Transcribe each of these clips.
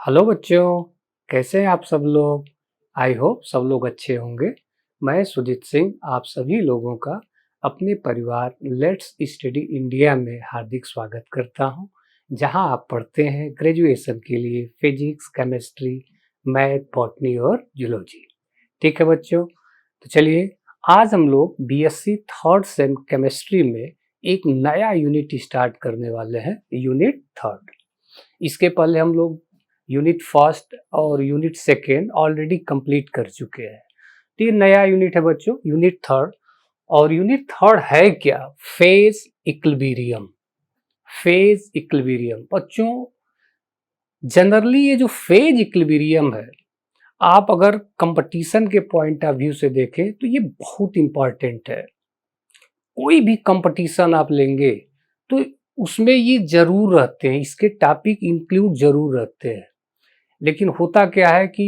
Hello बच्चों, कैसे हैं आप सब लोग। आई होप सब लोग अच्छे होंगे। मैं सुजीत सिंह आप सभी लोगों का अपने परिवार लेट्स स्टडी इंडिया में हार्दिक स्वागत करता हूं, जहां आप पढ़ते हैं ग्रेजुएशन के लिए फिजिक्स, केमिस्ट्री, मैथ, बॉटनी और जूलॉजी। ठीक है बच्चों, तो चलिए आज हम लोग बीएससी थर्ड सेम केमिस्ट्री में एक नया यूनिट स्टार्ट करने वाले हैं, यूनिट थर्ड। इसके पहले हम लोग यूनिट फर्स्ट और यूनिट सेकेंड ऑलरेडी कंप्लीट कर चुके हैं। तो ये नया यूनिट है बच्चों, यूनिट थर्ड। और यूनिट थर्ड है क्या? Phase equilibrium. फेज इक्विलिब्रियम बच्चों, जनरली ये जो फेज इक्विलिब्रियम है, आप अगर कंपटीशन के पॉइंट ऑफ व्यू से देखें तो ये बहुत इंपॉर्टेंट है। कोई भी कंपटीशन आप लेंगे तो उसमें ये जरूर रहते हैं, इसके टॉपिक इंक्लूड जरूर रहते हैं। लेकिन होता क्या है कि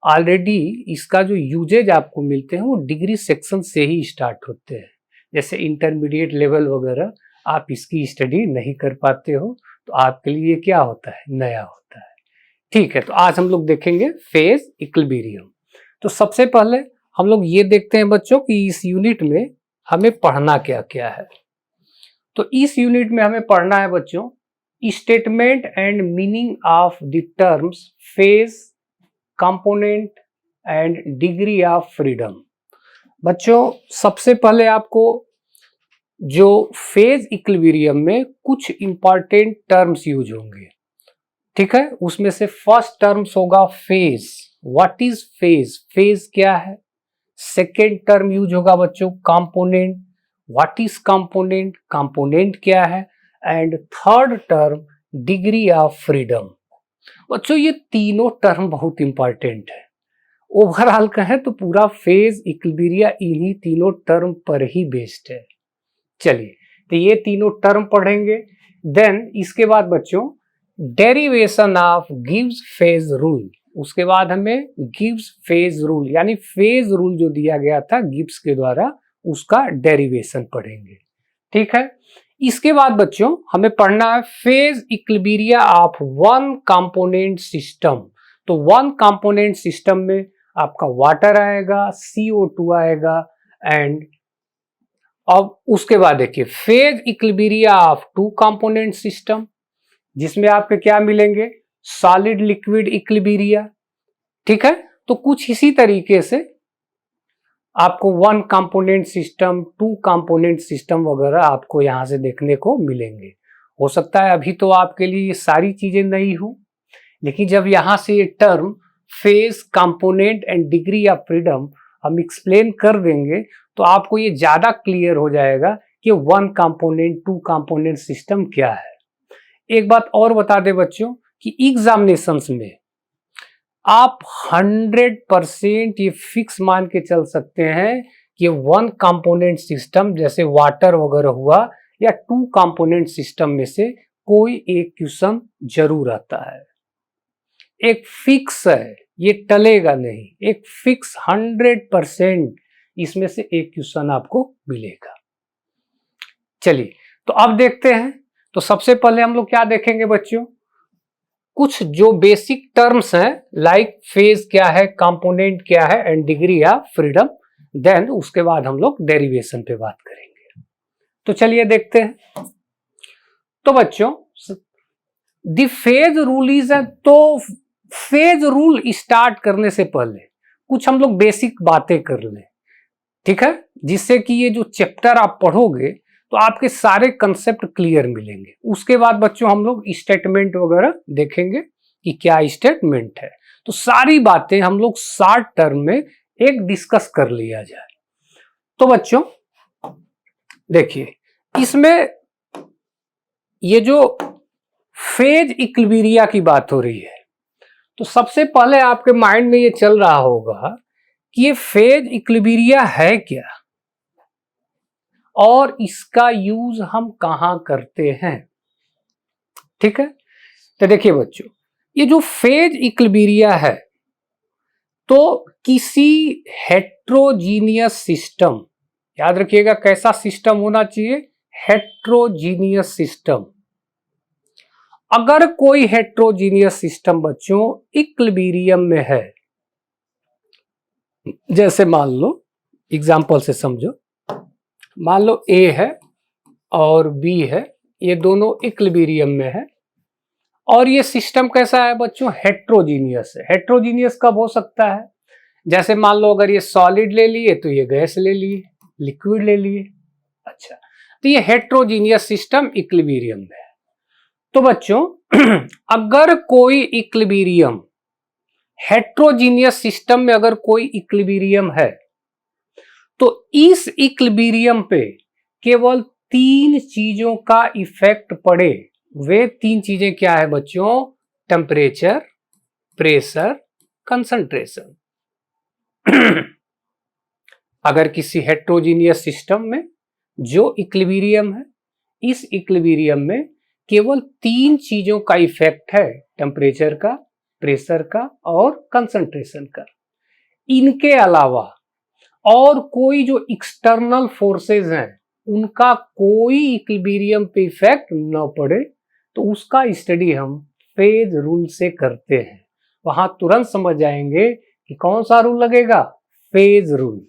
ऑलरेडी इसका जो यूजेज आपको मिलते हैं वो डिग्री सेक्शन से ही स्टार्ट होते हैं। जैसे इंटरमीडिएट लेवल वगैरह आप इसकी स्टडी नहीं कर पाते हो, तो आपके लिए क्या होता है, नया होता है। ठीक है, तो आज हम लोग देखेंगे फेज इक्विलिब्रियम। तो सबसे पहले हम लोग ये देखते हैं बच्चों कि इस यूनिट में हमें पढ़ना क्या क्या है। तो इस यूनिट में हमें पढ़ना है बच्चों statement and meaning of the terms phase, component and degree of freedom. बच्चों सबसे पहले आपको जो फेज इक्विलिब्रियम में कुछ इंपॉर्टेंट टर्म्स यूज होंगे, ठीक है। उसमें से फर्स्ट टर्म्स होगा phase. What is phase? Phase क्या है। सेकेंड टर्म यूज होगा बच्चों component. What is component? Component क्या है। And third term degree of freedom. बच्चों ये तीनों टर्म बहुत इंपॉर्टेंट है। ओवरऑल कहें तो पूरा फेज इक्विलिब्रियम इन्हीं तीनों टर्म पर ही बेस्ड है। चलिए, तो ये तीनों टर्म पढ़ेंगे। देन इसके बाद बच्चों derivation of Gibbs phase rule. उसके बाद हमें गिब्स फेज रूल यानी फेज रूल जो दिया गया था गिब्स के द्वारा, उसका डेरिवेशन पढ़ेंगे। ठीक है, इसके बाद बच्चों हमें पढ़ना है phase equilibrium of one component system. तो वन कंपोनेंट सिस्टम में आपका वाटर आएगा, CO2 आएगा। एंड अब उसके बाद देखिए phase equilibrium of two component system, जिसमें आपके क्या मिलेंगे, सॉलिड लिक्विड इक्विलिब्रियम। ठीक है, तो कुछ इसी तरीके से आपको one component system, two component system वगैरह आपको यहां से देखने को मिलेंगे। हो सकता है अभी तो आपके लिए ये सारी चीजें नई हो, लेकिन जब यहां से ये term phase, component and degree of freedom हम एक्सप्लेन कर देंगे तो आपको ये ज्यादा क्लियर हो जाएगा कि one component, two component system क्या है। एक बात और बता दें बच्चों कि एग्जामिनेशंस में आप 100% ये फिक्स मान के चल सकते हैं कि वन कंपोनेंट सिस्टम जैसे वाटर वगैरह हुआ या टू कंपोनेंट सिस्टम में से कोई एक क्वेश्चन जरूर आता है। एक फिक्स है, ये टलेगा नहीं। एक फिक्स 100% इसमें से एक क्वेश्चन आपको मिलेगा। चलिए, तो अब देखते हैं। तो सबसे पहले हम लोग क्या देखेंगे बच्चों, कुछ जो बेसिक टर्म्स हैं लाइक फेज क्या है, कंपोनेंट क्या है and degree of freedom. Then उसके बाद हम लोग डेरिवेशन पे बात करेंगे। तो चलिए देखते हैं। तो बच्चों द फेज रूल इज, तो फेज रूल स्टार्ट करने से पहले कुछ हम लोग बेसिक बातें कर लें, ठीक है, जिससे कि ये जो चैप्टर आप पढ़ोगे तो आपके सारे कंसेप्ट क्लियर मिलेंगे। उसके बाद बच्चों हम लोग स्टेटमेंट वगैरह देखेंगे कि क्या स्टेटमेंट है। तो सारी बातें हम लोग शॉर्ट टर्म में एक डिस्कस कर लिया जाए। तो बच्चों देखिए, इसमें ये जो फेज इक्विलिब्रियम की बात हो रही है, तो सबसे पहले आपके माइंड में ये चल रहा होगा कि ये फेज इक्विलिब्रियम है क्या और इसका यूज हम कहां करते हैं। ठीक है, तो देखिए बच्चों, ये जो फेज इक्विलिब्रियम है तो किसी हेट्रोजीनियस सिस्टम, याद रखिएगा कैसा सिस्टम होना चाहिए, हेट्रोजीनियस सिस्टम, अगर कोई हेट्रोजीनियस सिस्टम बच्चों इक्विलिब्रियम में है, जैसे मान लो एग्जांपल से समझो, मान लो ए है और बी है, ये दोनों इक्विलिब्रियम में है और ये सिस्टम कैसा है बच्चों, हेट्रोजीनियस है। हेट्रोजीनियस कब हो सकता है, जैसे मान लो अगर ये सॉलिड ले लिए तो ये गैस ले लिए, लिक्विड ले लिए। अच्छा, तो ये हेट्रोजीनियस सिस्टम इक्विलिब्रियम में है। तो बच्चों अगर कोई इक्विलिब्रियम, हेट्रोजीनियस सिस्टम में अगर कोई इक्विलिब्रियम है तो इस इक्विलिब्रियम पे केवल 3 चीजों का इफेक्ट पड़े। वे 3 चीजें क्या है बच्चों, टेम्परेचर, प्रेशर, कंसंट्रेशन। अगर किसी हेट्रोजीनियस सिस्टम में जो इक्विलिब्रियम है, इस इक्विलिब्रियम में केवल 3 चीजों का इफेक्ट है, टेम्परेचर का, प्रेशर का और कंसंट्रेशन का। इनके अलावा और कोई जो एक्सटर्नल फोर्सेस हैं उनका कोई इक्विलिब्रियम पे इफेक्ट न पड़े, तो उसका स्टडी हम फेज रूल से करते हैं। वहां तुरंत समझ जाएंगे कि कौन सा रूल लगेगा, फेज रूल।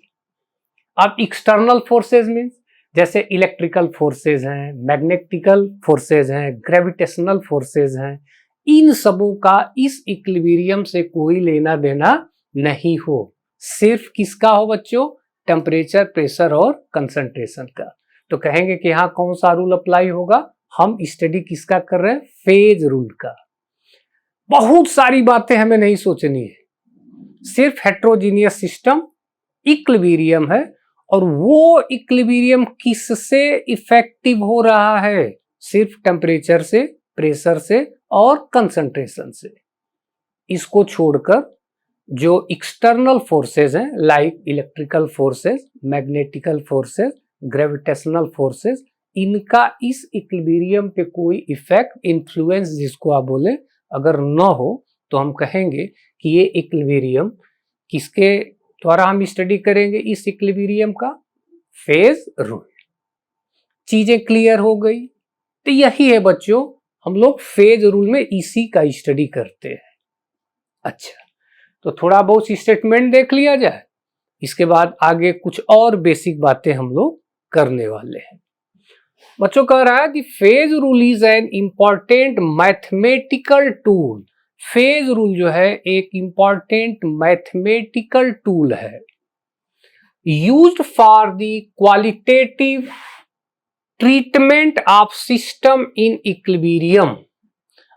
अब एक्सटर्नल फोर्सेस मीन्स जैसे इलेक्ट्रिकल फोर्सेस हैं, मैग्नेटिकल फोर्सेस हैं, ग्रेविटेशनल फोर्सेस हैं, इन सबों का इस इक्विलिब्रियम से कोई लेना देना नहीं हो, सिर्फ किसका हो बच्चों, टेम्परेचर, प्रेशर और कंसंट्रेशन का। तो कहेंगे कि यहाँ कौन सा रूल अप्लाई होगा, हम स्टडी किसका कर रहे हैं, फेज रूल का। बहुत सारी बातें हमें नहीं सोचनी है, सिर्फ हेट्रोजीनियस सिस्टम इक्विलिब्रियम है और वो इक्विलिब्रियम किससे इफेक्टिव हो रहा है, सिर्फ टेम्परेचर से, प्रेशर से और कंसंट्रेशन से। इसको छोड़कर जो एक्सटर्नल फोर्सेस हैं like electrical forces, magnetical forces, gravitational forces, इनका इस इक्विलिब्रियम पे कोई इफेक्ट, इन्फ्लुएंस जिसको आप बोले, अगर न हो तो हम कहेंगे कि ये इक्विलिब्रियम किसके द्वारा हम स्टडी करेंगे, इस इक्विलिब्रियम का, फेज रूल। चीजें क्लियर हो गई। तो यही है बच्चों, हम लोग फेज रूल में इसी का स्टडी करते हैं। अच्छा, तो थोड़ा बहुत स्टेटमेंट देख लिया जाए, इसके बाद आगे कुछ और बेसिक बातें हम लोग करने वाले हैं। बच्चों कह रहा है the phase rule is an important mathematical tool. Phase rule जो है एक इंपॉर्टेंट मैथमेटिकल टूल है, used for the qualitative treatment of system in equilibrium.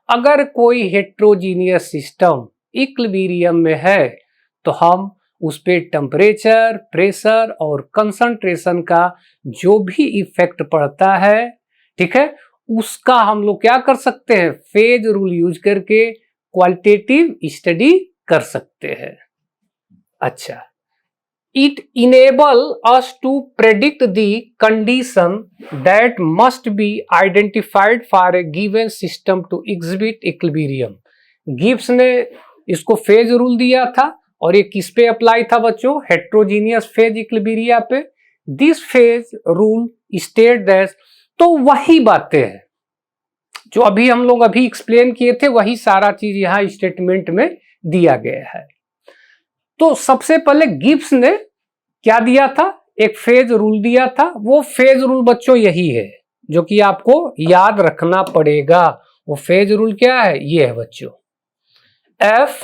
अगर कोई हेट्रोजीनियस सिस्टम इक्विलिब्रियम में है तो हम उस पे टेम्परेचर, प्रेशर और कंसंट्रेशन का जो भी इफेक्ट पड़ता है, ठीक है, उसका हम लोग क्या कर सकते हैं, फेज रूल यूज करके क्वालिटेटिव स्टडी कर सकते हैं। अच्छा, it enable us to predict the condition that must be identified for a given system to exhibit equilibrium। Gibbs ने इसको फेज रूल दिया था और ये किस पे अप्लाई था बच्चों, हेट्रोजीनियस फेज इक्विलिब्रिया पे। This phase rule state that, तो वही बातें हैं जो अभी हम लोग अभी एक्सप्लेन किए थे, वही सारा चीज यहाँ स्टेटमेंट में दिया गया है। तो सबसे पहले गिब्स ने क्या दिया था, एक फेज रूल दिया था। वो फेज रूल बच्चों यही है जो कि आपको याद रखना पड़ेगा। वो फेज रूल क्या है, ये है बच्चों, F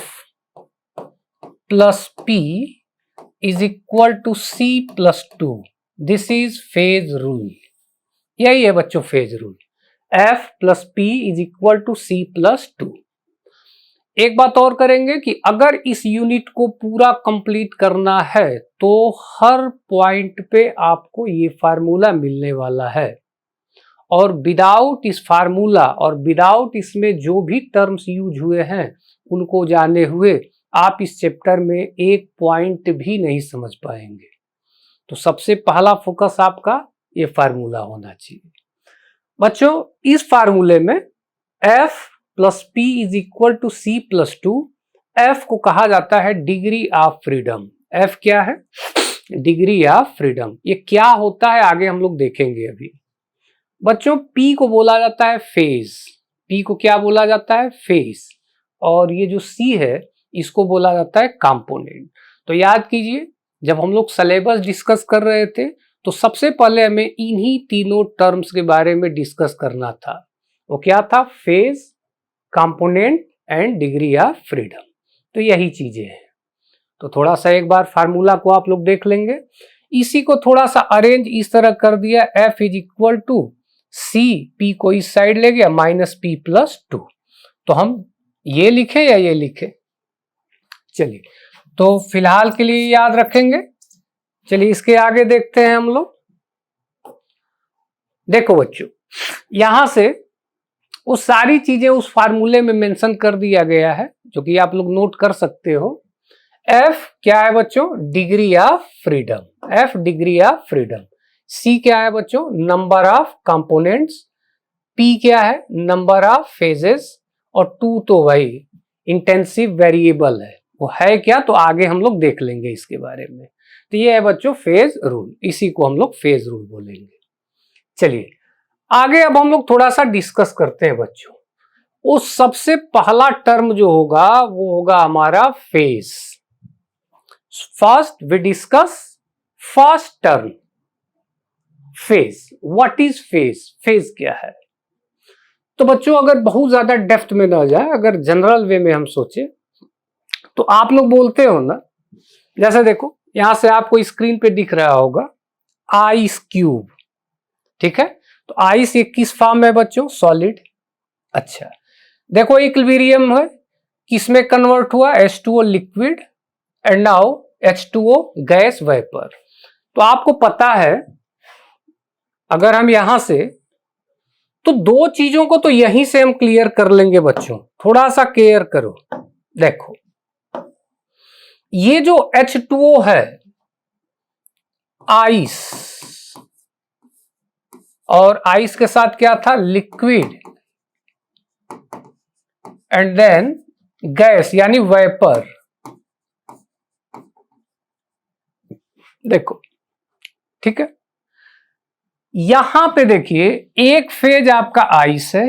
plus P is equal to C plus 2। This is phase rule, यही है बच्चों phase rule, F plus P is equal to C plus 2। एक बात और करेंगे कि अगर इस यूनिट को पूरा कंप्लीट करना है तो हर पॉइंट पे आपको ये फार्मूला मिलने वाला है, और विदाउट इस फार्मूला और विदाउट इसमें जो भी टर्म्स यूज हुए हैं उनको जाने हुए आप इस चैप्टर में एक पॉइंट भी नहीं समझ पाएंगे। तो सबसे पहला फोकस आपका ये फार्मूला होना चाहिए बच्चों। इस फार्मूले में F plus P is equal to C plus 2। F को कहा जाता है डिग्री ऑफ फ्रीडम। F क्या है, डिग्री ऑफ फ्रीडम। ये क्या होता है आगे हम लोग देखेंगे। अभी बच्चों P को बोला जाता है फेज, P को क्या बोला जाता है? फेज। और ये जो C है इसको बोला जाता है कंपोनेंट। तो याद कीजिए, जब हम लोग सिलेबस डिस्कस कर रहे थे तो सबसे पहले हमें इन्हीं तीनों टर्म्स के बारे में डिस्कस करना था। वो क्या था? Phase, component and degree of freedom. तो यही चीजें हैं। तो थोड़ा सा एक बार फार्मूला को आप लोग देख लेंगे। इसी को थोड़ा सा अरेंज इस तरह कर दिया, F is equal to C, P को इस साइड ले गया, माइनस P प्लस 2। तो हम ये लिखें या ये लिखें? चलिए, तो फिलहाल के लिए याद रखेंगे। चलिए इसके आगे देखते हैं हम लोग। देखो बच्चों, यहां से वो सारी चीजें उस फार्मूले में मेंशन कर दिया गया है, जो कि आप लोग नोट कर सकते हो। F क्या है बच्चों? Degree of freedom. F degree of freedom. C क्या है बच्चों? Number of components. P क्या है? Number of phases. और 2 तो वही इंटेंसिव वेरिएबल है। वो है क्या? तो आगे हम लोग देख लेंगे इसके बारे में। तो ये है बच्चों फेज रूल, इसी को हम लोग फेज रूल बोलेंगे। चलिए आगे अब हम लोग थोड़ा सा डिस्कस करते हैं बच्चों। वो सबसे पहला टर्म जो होगा वो होगा हमारा phase. First we discuss first term, phase. What is phase? Phase क्या है? तो बच्चों अगर बहुत ज्यादा डेप्थ में ना जाए, अगर जनरल वे में हम सोचे, तो आप लोग बोलते हो ना, जैसे देखो यहां से आपको स्क्रीन पे दिख रहा होगा आइस क्यूब, ठीक है? तो आइस ये किस फॉर्म में बच्चों? सॉलिड। अच्छा, देखो इक्विलिब्रियम है, किसमें कन्वर्ट हुआ? H2O liquid and now H2O gas vapour. तो आपको पता है, अगर हम यहां से, तो दो चीजों को तो यहीं से हम क्लियर कर लेंगे बच्चों, थोड़ा सा केयर करो। देखो ये जो H2O है, आइस, और आइस के साथ क्या था? लिक्विड एंड देन गैस यानी वेपर। देखो ठीक है, यहां पे देखिए एक फेज आपका आइस है,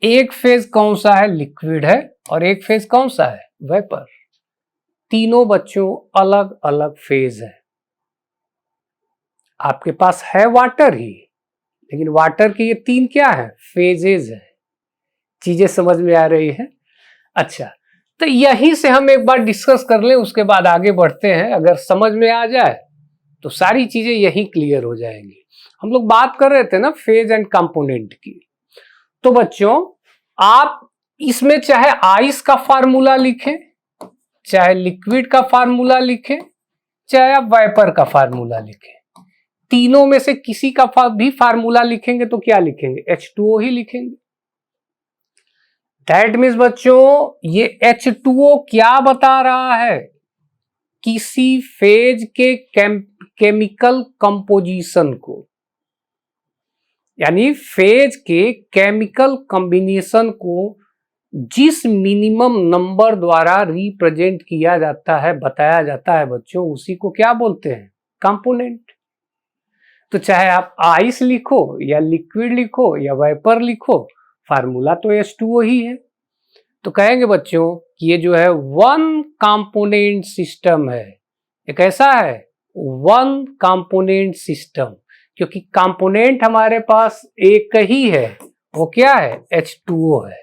एक फेज कौन सा है? लिक्विड है, और एक फेज कौन सा है? वेपर। तीनों बच्चों अलग अलग फेज है। आपके पास है वाटर ही, लेकिन वाटर के ये तीन क्या है? फेजेज है। चीजें समझ में आ रही है? अच्छा, तो यहीं से हम एक बार डिस्कस कर लें, उसके बाद आगे बढ़ते हैं। अगर समझ में आ जाए तो सारी चीजें यहीं क्लियर हो जाएंगी। हम लोग बात कर रहे थे ना फेज एंड कंपोनेंट की। तो बच्चों आप इसमें चाहे आइस का फार्मूला लिखें, चाहे लिक्विड का फार्मूला लिखें, चाहे आप वेपर का फार्मूला लिखें, तीनों में से किसी का भी फार्मूला लिखेंगे तो क्या लिखेंगे? H2O ही लिखेंगे। दैट मीन्स बच्चों ये H2O क्या बता रहा है? किसी फेज के केमिकल कंपोजिशन को, यानी फेज के केमिकल कॉम्बिनेशन को जिस मिनिमम नंबर द्वारा रिप्रेजेंट किया जाता है, बताया जाता है बच्चों, उसी को क्या बोलते हैं? कंपोनेंट। तो चाहे आप आइस लिखो या लिक्विड लिखो या वेपर लिखो, फार्मूला तो H2O ही है। तो कहेंगे बच्चों कि ये जो है वन कंपोनेंट सिस्टम है। एक ऐसा है वन कंपोनेंट सिस्टम, क्योंकि कंपोनेंट हमारे पास एक ही है, वो क्या है? H2O है।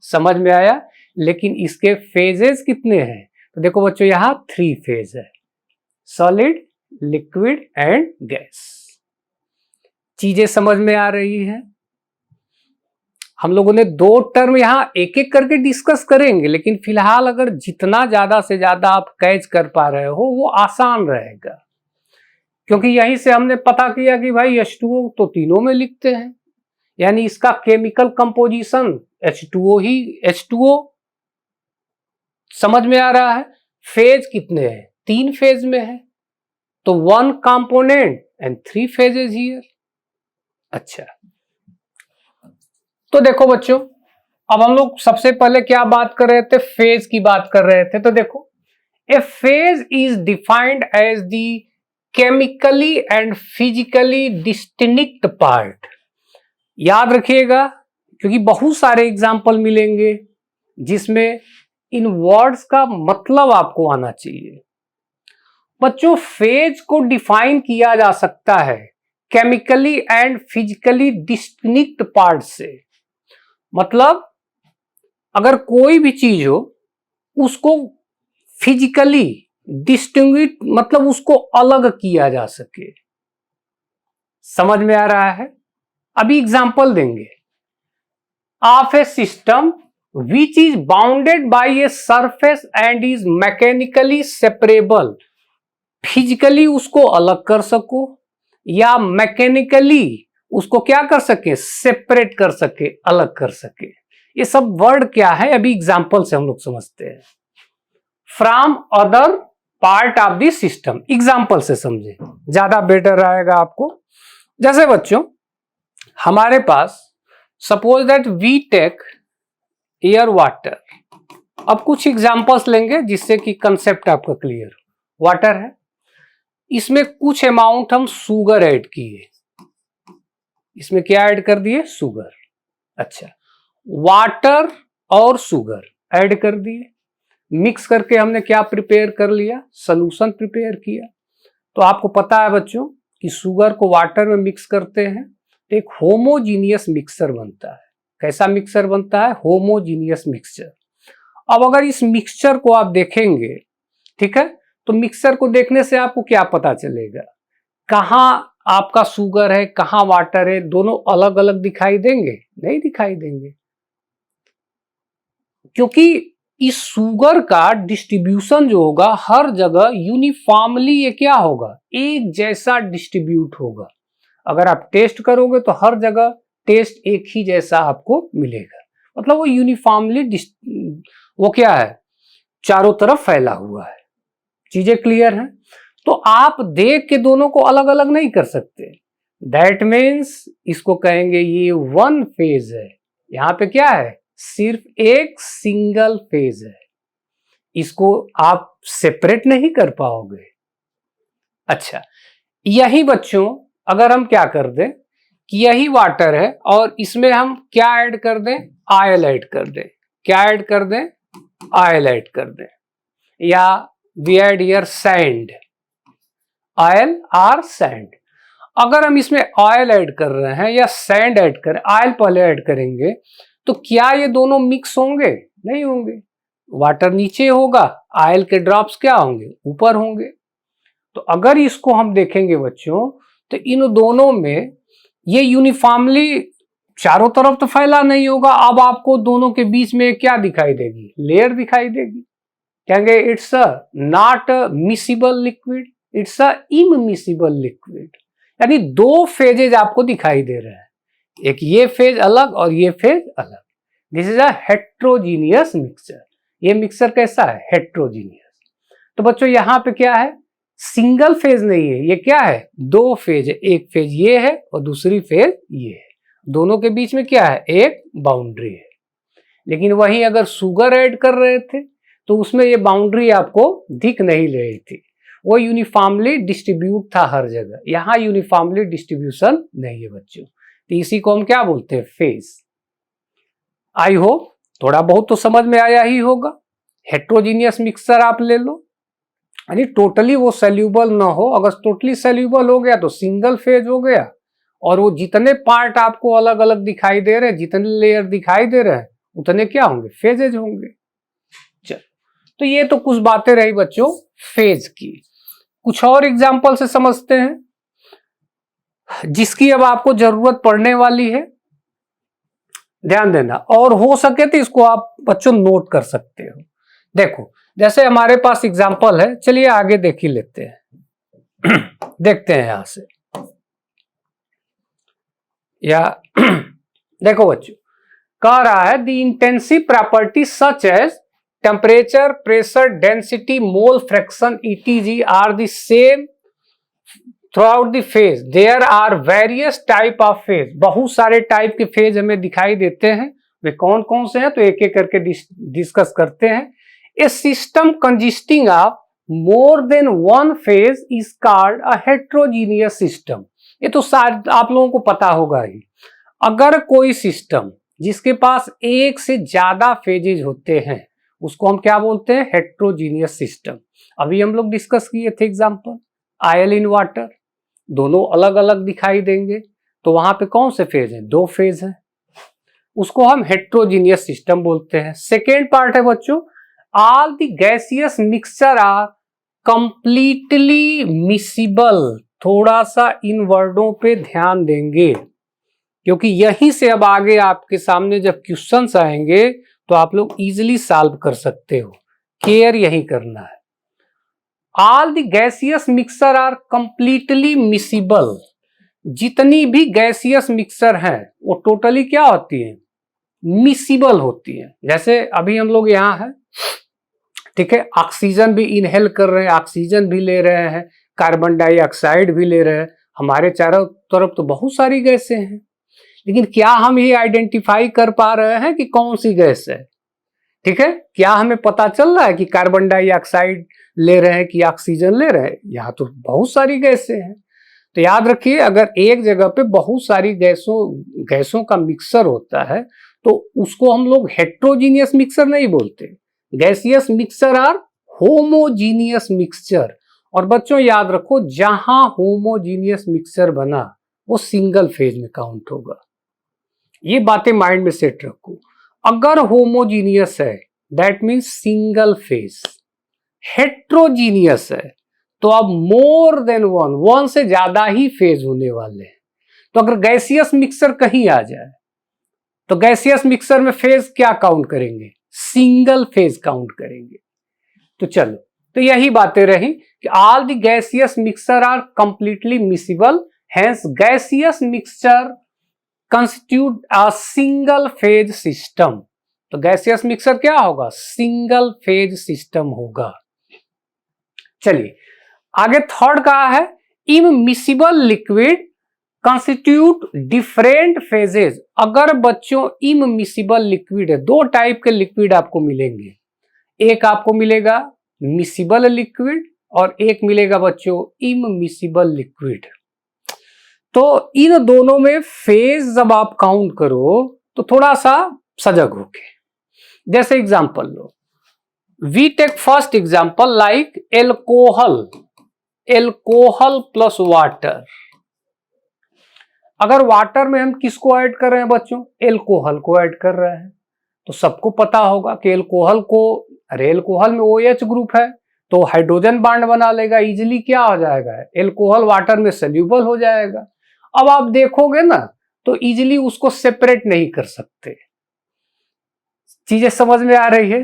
समझ में आया? लेकिन इसके फेजेस कितने हैं? तो देखो बच्चों यहां 3 फेज है, सॉलिड, लिक्विड एंड गैस। चीजें समझ में आ रही है? हम लोगों ने 2 टर्म यहां एक एक करके डिस्कस करेंगे, लेकिन फिलहाल अगर जितना ज्यादा से ज्यादा आप कैच कर पा रहे हो वो आसान रहेगा, क्योंकि यहीं से हमने पता किया कि भाई H2O तो तीनों में लिखते हैं, यानी इसका केमिकल कंपोजिशन H2O ही H2O। समझ में आ रहा है? फेज कितने हैं? 3 फेज में है, तो 1 कंपोनेंट एंड 3 फेजेस हियर। अच्छा, तो देखो बच्चों अब हम लोग सबसे पहले क्या बात कर रहे थे? फेज की बात कर रहे थे। तो देखो a phase is defined as the chemically and physically distinct part. याद रखिएगा, क्योंकि बहुत सारे एग्जाम्पल मिलेंगे जिसमें इन वर्ड्स का मतलब आपको आना चाहिए। बच्चों, फेज को डिफाइन किया जा सकता है chemically and physically distinct part से। मतलब अगर कोई भी चीज हो उसको फिजिकली डिस्टिंग्विश, मतलब उसको अलग किया जा सके। समझ में आ रहा है? अभी एग्जांपल देंगे। Of A system which is bounded by a surface and is mechanically separable. Physically उसको अलग कर सको या मैकेनिकली उसको क्या कर सके, सेपरेट कर सके, अलग कर सके। ये सब वर्ड क्या है, अभी एग्जांपल से हम लोग समझते हैं। From other part of the system, example से समझे, ज्यादा बेटर रहेगा आपको। जैसे बच्चों, हमारे पास suppose that we take air water. अब कुछ एग्जांपल्स लेंगे जिससे कि कंसेप्ट आपका क्लियर हो। वाटर है, इसमें कुछ अमाउंट हम शुगर ऐड किए, इसमें क्या ऐड कर दिए, शुगर। अच्छा, वाटर और शुगर ऐड कर दिए, मिक्स करके हमने क्या प्रिपेयर कर लिया, सॉल्यूशन प्रिपेयर किया। तो आपको पता है बच्चों कि शुगर को वाटर में मिक्स करते हैं तो एक होमोजीनियस मिक्सचर बनता है। कैसा मिक्सचर बनता है, होमोजीनियस मिक्सचर। अब अगर इस मिक्सचर को आप देखेंगे, ठीक है, तो मिक्सचर को देखने से आपको क्या पता चलेगा, कहां आपका शुगर है, कहां वाटर है, दोनों अलग अलग दिखाई देंगे? नहीं दिखाई देंगे, क्योंकि इस शुगर का डिस्ट्रीब्यूशन जो होगा हर जगह यूनिफॉर्मली, ये क्या होगा, एक जैसा डिस्ट्रीब्यूट होगा। अगर आप टेस्ट करोगे तो हर जगह टेस्ट एक ही जैसा आपको मिलेगा, मतलब वो यूनिफॉर्मली वो क्या है, चारों तरफ फैला हुआ है। चीजें क्लियर हैं? तो आप देख के दोनों को अलग अलग नहीं कर सकते। दैट मीन्स इसको कहेंगे ये वन फेज है। यहां पे क्या है, सिर्फ एक सिंगल फेज है, इसको आप सेपरेट नहीं कर पाओगे। अच्छा, यही बच्चों अगर हम क्या कर दें कि यही वाटर है और इसमें हम क्या ऐड कर दें, ऑयल ऐड कर दें। क्या ऐड कर दें, ऑयल ऐड कर दें, या we add here sand, oil और सैंड। अगर हम इसमें ऑयल ऐड कर रहे हैं या सैंड ऐड करें, ऑयल पहले ऐड करेंगे, तो क्या ये दोनों मिक्स होंगे? नहीं होंगे। वाटर नीचे होगा, ऑयल के ड्रॉप्स क्या होंगे, ऊपर होंगे। तो अगर इसको हम देखेंगे बच्चों, तो इन दोनों में ये यूनिफॉर्मली चारों तरफ तो फैला नहीं होगा। अब आपको दोनों के बीच में क्या दिखाई देगी, लेयर दिखाई देगी। कहेंगे it's a not miscible liquid, it's a immiscible liquid. यानी दो फेजेज आपको दिखाई दे रहे हैं, एक ये फेज अलग और ये फेज अलग। This is a heterogeneous mixture. ये मिक्सचर कैसा है, हेट्रोजीनियस। तो बच्चों यहां पे क्या है, सिंगल फेज नहीं है, ये क्या है, दो फेज है। एक फेज ये है और दूसरी फेज ये है, दोनों के बीच में क्या है, एक बाउंड्री है। लेकिन वहीं अगर शुगर ऐड कर रहे थे तो उसमें ये बाउंड्री आपको दिख नहीं रही थी, वो यूनिफॉर्मली डिस्ट्रीब्यूट था हर जगह। यहां यूनिफॉर्मली डिस्ट्रीब्यूशन नहीं है बच्चों, तो इसी को हम क्या बोलते हैं, फेज। आई होप थोड़ा बहुत तो समझ में आया ही होगा। हेट्रोजीनियस मिक्सचर आप ले लो, यानी टोटली वो सॉल्यूबल ना हो। अगर टोटली सॉल्यूबल हो गया तो सिंगल फेज हो गया, और वो जितने पार्ट आपको अलग अलग दिखाई दे रहे हैं, जितने लेयर दिखाई दे रहे हैं, उतने क्या होंगे, फेजेज होंगे। चल, तो ये तो कुछ बातें रही बच्चों फेज की। कुछ और एग्जाम्पल से समझते हैं जिसकी अब आपको जरूरत पड़ने वाली है, ध्यान देना। और हो सके तो इसको आप बच्चों नोट कर सकते हो। देखो, जैसे हमारे पास एग्जाम्पल है, चलिए आगे देख ही लेते हैं। देखते हैं यहां से, या देखो बच्चों, कह रहा है the intensive property such as temperature, pressure, density, mole fraction etc are the same throughout the phase. There are various type of phase. बहुत सारे टाइप के फेज हमें दिखाई देते हैं, वे कौन कौन से हैं तो एक एक करके डिस्कस करते हैं। A system consisting of more than one phase is called a heterogeneous system. ये तो आप लोगों को पता होगा ही। अगर कोई सिस्टम जिसके पास एक से ज्यादा फेजेज होते हैं उसको हम क्या बोलते हैं? Heterogeneous system. अभी हम लोग डिस्कस किए थे एग्जांपल, आयल इन वाटर, दोनों अलग अलग दिखाई देंगे, तो वहां पे कौन से फेज है? 2 फेज है, उसको हम हेट्रोजीनियस सिस्टम बोलते हैं। सेकेंड पार्ट है बच्चों, all the gaseous mixture are completely miscible. थोड़ा सा इन वर्डों पे ध्यान देंगे क्योंकि यहीं से अब आगे आपके सामने जब क्वेश्चंस आएंगे तो आप लोग इजीली सॉल्व कर सकते हो। केयर यही करना है। All the gaseous mixture are completely miscible. जितनी भी गैसियस मिक्सचर हैं वो टोटली क्या होती है? मिसिबल होती है। जैसे अभी हम लोग यहाँ हैं, ठीक है, ऑक्सीजन भी इनहेल कर रहे हैं, ऑक्सीजन भी ले रहे हैं, कार्बन डाइऑक्साइड भी ले रहे हैं, हमारे चारों तरफ तो बहुत सारी गैसें हैं, लेकिन क्या हम ये आइडेंटिफाई कर पा रहे हैं कि कौन सी गैस है? ठीक है, क्या हमें पता चल रहा है कि कार्बन डाइऑक्साइड ले रहे हैं कि ऑक्सीजन ले रहे हैं? यहाँ तो बहुत सारी गैसें हैं। तो याद रखिए, अगर एक जगह पे बहुत सारी गैसों का मिक्सर होता है तो उसको हम लोग हेट्रोजीनियस मिक्सर नहीं बोलते। Gaseous mixer are homogeneous mixture. और बच्चों याद रखो, जहां होमोजीनियस मिक्सचर बना वो सिंगल फेज में काउंट होगा। ये बातें माइंड में सेट रखो। अगर होमोजीनियस है that means single phase, heterogeneous है तो अब मोर देन वन से ज्यादा ही फेज होने वाले हैं। तो अगर गैसियस मिक्सर कहीं आ जाए तो गैसियस मिक्सर में फेज क्या काउंट करेंगे? सिंगल फेज काउंट करेंगे। तो चलो, तो यही बातें रही कि all the gaseous mixer are completely miscible, hence gaseous mixture constitute a single phase system. तो गैसियस मिक्सर क्या होगा? सिंगल फेज सिस्टम होगा। चलिए आगे थर्ड कहा है, immiscible liquid constitute different phases. अगर बच्चों इममिसिबल लिक्विड है, 2 टाइप के लिक्विड आपको मिलेंगे, एक आपको मिलेगा मिसिबल लिक्विड और एक मिलेगा बच्चों इममिसिबल लिक्विड। तो इन दोनों में फेज जब आप काउंट करो तो थोड़ा सा सजग होके, जैसे एग्जांपल लो, we take first example like alcohol plus water. अगर वाटर में हम किसको ऐड कर रहे हैं बच्चों? एल्कोहल को ऐड कर रहे हैं। तो सबको पता होगा कि एल्कोहल में OH ग्रुप है तो हाइड्रोजन बांड बना लेगा, इजिली क्या हो जाएगा? एल्कोहल वाटर में सोल्यूबल हो जाएगा। अब आप देखोगे ना तो इजिली उसको सेपरेट नहीं कर सकते। चीजें समझ में आ रही है?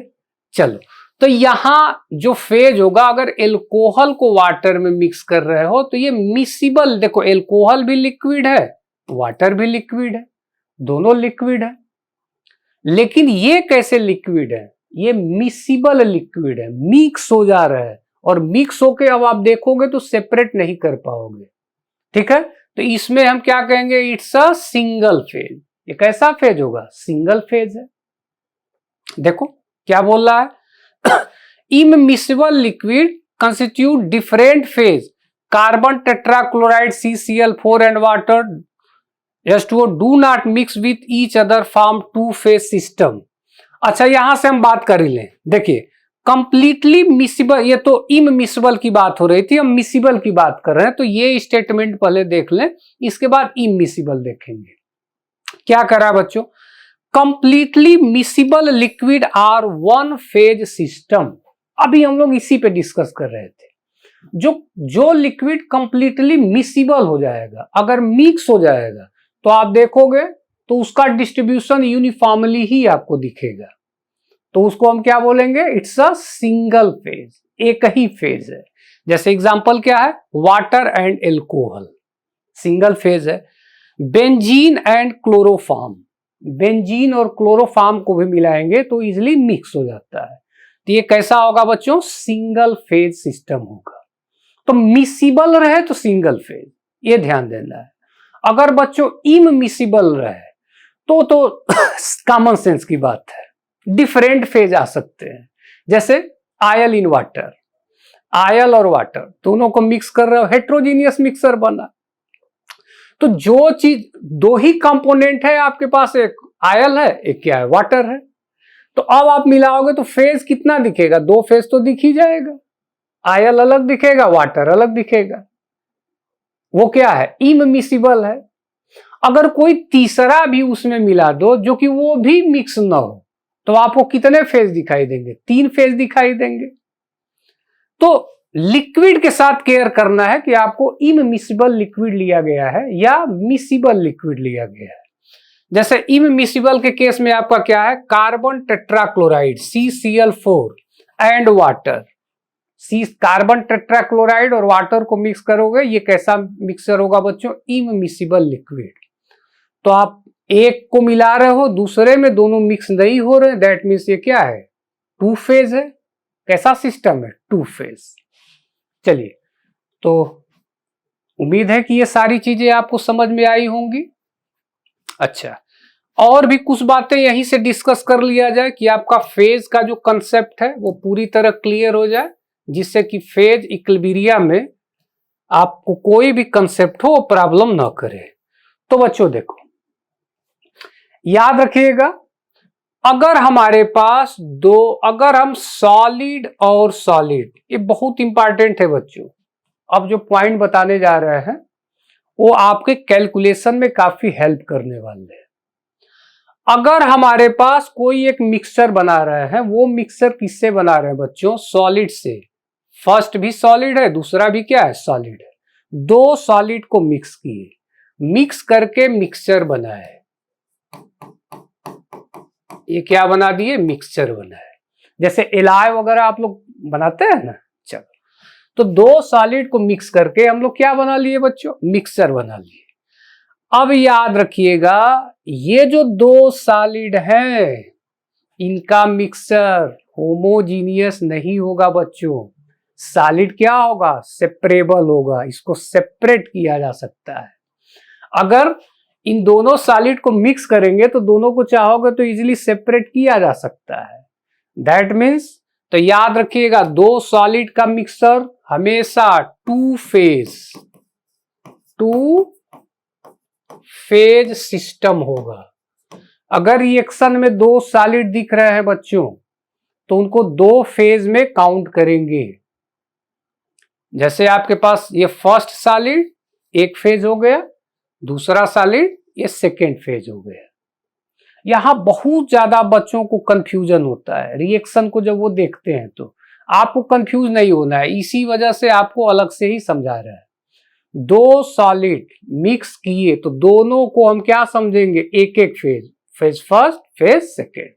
चलो, तो यहां जो फेज होगा, अगर एल्कोहल को वाटर में मिक्स कर रहे हो तो ये मिसिबल, देखो एल्कोहल भी लिक्विड है, वाटर भी लिक्विड है, दोनों लिक्विड है, लेकिन ये कैसे लिक्विड है? ये मिसिबल लिक्विड है, मिक्स हो जा रहा है, और मिक्स होके अब आप देखोगे तो सेपरेट नहीं कर पाओगे। ठीक है, तो इसमें हम क्या कहेंगे? It's a single phase. ये कैसा फेज होगा? सिंगल फेज है। देखो क्या बोल रहा है, immiscible liquid constitute different phase, carbon tetrachloride CCl4 and water H2O do not mix with each other form 2 phase system. अच्छा, यहां से हम बात कर लें, देखिए कंप्लीटली मिसिबल, ये तो इममिसिबल की बात हो रही थी, हम मिसिबल की बात कर रहे हैं, तो ये स्टेटमेंट पहले देख लें, इसके बाद इममिसिबल देखेंगे। क्या करा बच्चों? Completely miscible liquid are 1 phase system. अभी हम लोग इसी पे डिस्कस कर रहे थे। जो लिक्विड कंप्लीटली मिसिबल हो जाएगा, अगर मिक्स हो जाएगा तो आप देखोगे तो उसका डिस्ट्रीब्यूशन यूनिफॉर्मली ही आपको दिखेगा, तो उसको हम क्या बोलेंगे? इट्स अ सिंगल फेज, एक ही फेज है। जैसे एग्जांपल क्या है? Water and alcohol single phase है। बेंजीन एंड क्लोरोफॉर्म, बेंजीन और क्लोरोफॉर्म को भी मिलाएंगे तो इजिली मिक्स हो जाता है। तो ये कैसा होगा बच्चों? सिंगल फेज सिस्टम होगा। तो मिसिबल रहे तो सिंगल फेज, ये ध्यान देना है। अगर बच्चों इममिसिबल रहे तो कॉमन सेंस की बात है, डिफरेंट फेज आ सकते हैं। जैसे आयल इन वाटर, आयल और वाटर दोनों को मिक्स कर रहे हो, हेट्रोजीनियस मिक्सर बना। तो जो चीज, 2 ही कंपोनेंट है आपके पास, एक आयल है, एक क्या है, वाटर है। तो अब आप मिलाओगे तो फेज कितना दिखेगा, 2 फेज तो दिख ही जाएगा। आयल अलग दिखेगा, वाटर अलग दिखेगा। वो क्या है, इममिसिबल है। अगर कोई तीसरा भी उसमें मिला दो जो कि वो भी मिक्स ना हो, तो आपको कितने फेज दिखाई देंगे, 3 फेज दिखाई देंगे। तो लिक्विड के साथ केयर करना है कि आपको इममिसिबल लिक्विड लिया गया है या मिसिबल लिक्विड लिया गया है। जैसे इममिसिबल के केस में आपका क्या है, carbon tetrachloride CCl4 and water. Carbon tetrachloride और वाटर को मिक्स करोगे, ये कैसा मिक्सचर होगा बच्चों, इममिसिबल लिक्विड। तो आप एक को मिला रहे हो, दूसरे में दोनों मिक्स नहीं हो रहे, दैट मीन्स ये क्या है, 2 फेज है। कैसा सिस्टम है, 2 फेज। चलिए, तो उम्मीद है कि ये सारी चीजें आपको समझ में आई होंगी। अच्छा, और भी कुछ बातें यहीं से डिस्कस कर लिया जाए कि आपका फेज का जो कंसेप्ट है वो पूरी तरह क्लियर हो जाए, जिससे कि फेज इक्विलिब्रियम में आपको कोई भी कंसेप्ट हो वो प्रॉब्लम ना करे। तो बच्चों देखो, याद रखिएगा, अगर हमारे पास अगर हम सॉलिड और सॉलिड, ये बहुत इंपॉर्टेंट है बच्चों। अब जो पॉइंट बताने जा रहे हैं वो आपके कैलकुलेशन में काफी हेल्प करने वाले हैं। अगर हमारे पास कोई एक मिक्सचर बना रहे हैं, वो मिक्सचर किससे बना रहे हैं बच्चों, सॉलिड से। फर्स्ट भी सॉलिड है, दूसरा भी क्या है, सॉलिड है। 2 सॉलिड को मिक्स किए, मिक्स करके मिक्सचर बनाए। ये क्या बना दिए, मिक्सचर बनाए। जैसे एलाय वगैरह आप लोग बनाते हैं ना, चलो, तो 2 सॉलिड को मिक्स करके हम लोग क्या बना लिए बच्चों, मिक्सचर बना लिए। अब याद रखिएगा, ये जो 2 सॉलिड हैं, इनका मिक्सचर होमोजीनियस नहीं होगा बच्चों। सॉलिड क्या होगा, सेपरेबल होगा, इसको सेपरेट किया जा सकता है। अगर इन दोनों सॉलिड को मिक्स करेंगे तो दोनों को चाहोगे तो इजीली सेपरेट किया जा सकता है। दैट मीन्स, तो याद रखिएगा, 2 सॉलिड का मिक्सचर हमेशा 2 फेज सिस्टम होगा। अगर रिएक्शन में 2 सॉलिड दिख रहे हैं बच्चों, तो उनको 2 फेज में काउंट करेंगे। जैसे आपके पास ये फर्स्ट सॉलिड 1 फेज हो गया, दूसरा सॉलिड ये सेकेंड फेज हो गया। यहां बहुत ज्यादा बच्चों को कंफ्यूजन होता है, रिएक्शन को जब वो देखते हैं तो आपको कंफ्यूज नहीं होना है, इसी वजह से आपको अलग से ही समझा रहा है। 2 सॉलिड मिक्स किए तो दोनों को हम क्या समझेंगे, एक एक phase, phase first, phase second.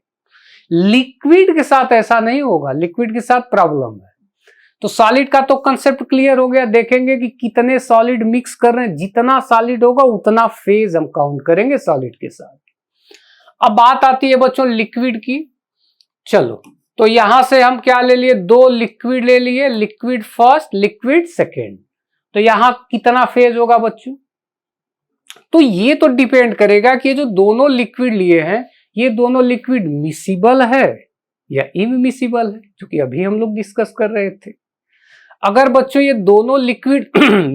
Liquid के साथ ऐसा नहीं होगा, लिक्विड के साथ प्रॉब्लम है। तो सॉलिड का तो कंसेप्ट क्लियर हो गया, देखेंगे कि कितने सॉलिड मिक्स कर रहे हैं, जितना सॉलिड होगा उतना फेज हम काउंट करेंगे सॉलिड के साथ। अब बात आती है बच्चों लिक्विड की। चलो, तो यहां से हम क्या ले लिए, 2 लिक्विड ले लिए, लिक्विड फर्स्ट, लिक्विड सेकेंड। तो यहां कितना फेज होगा बच्चों, तो ये तो डिपेंड करेगा कि ये जो दोनों लिक्विड लिए हैं, ये दोनों लिक्विड मिसिबल है या इममिसिबल है, जो कि अभी हम लोग डिस्कस कर रहे थे। अगर बच्चों ये दोनों लिक्विड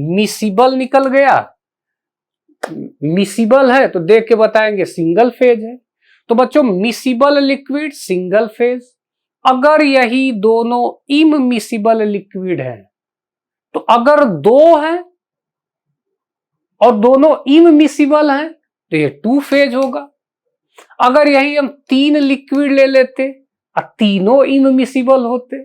मिसिबल निकल गया, मिसिबल है तो देख के बताएंगे सिंगल फेज है। तो बच्चों मिसिबल लिक्विड सिंगल फेज। अगर यही दोनों इममिसिबल लिक्विड है, तो अगर 2 है और दोनों इममिसिबल हैं तो ये 2 फेज होगा। अगर यही हम 3 लिक्विड ले लेते और तीनों इममिसिबल होते,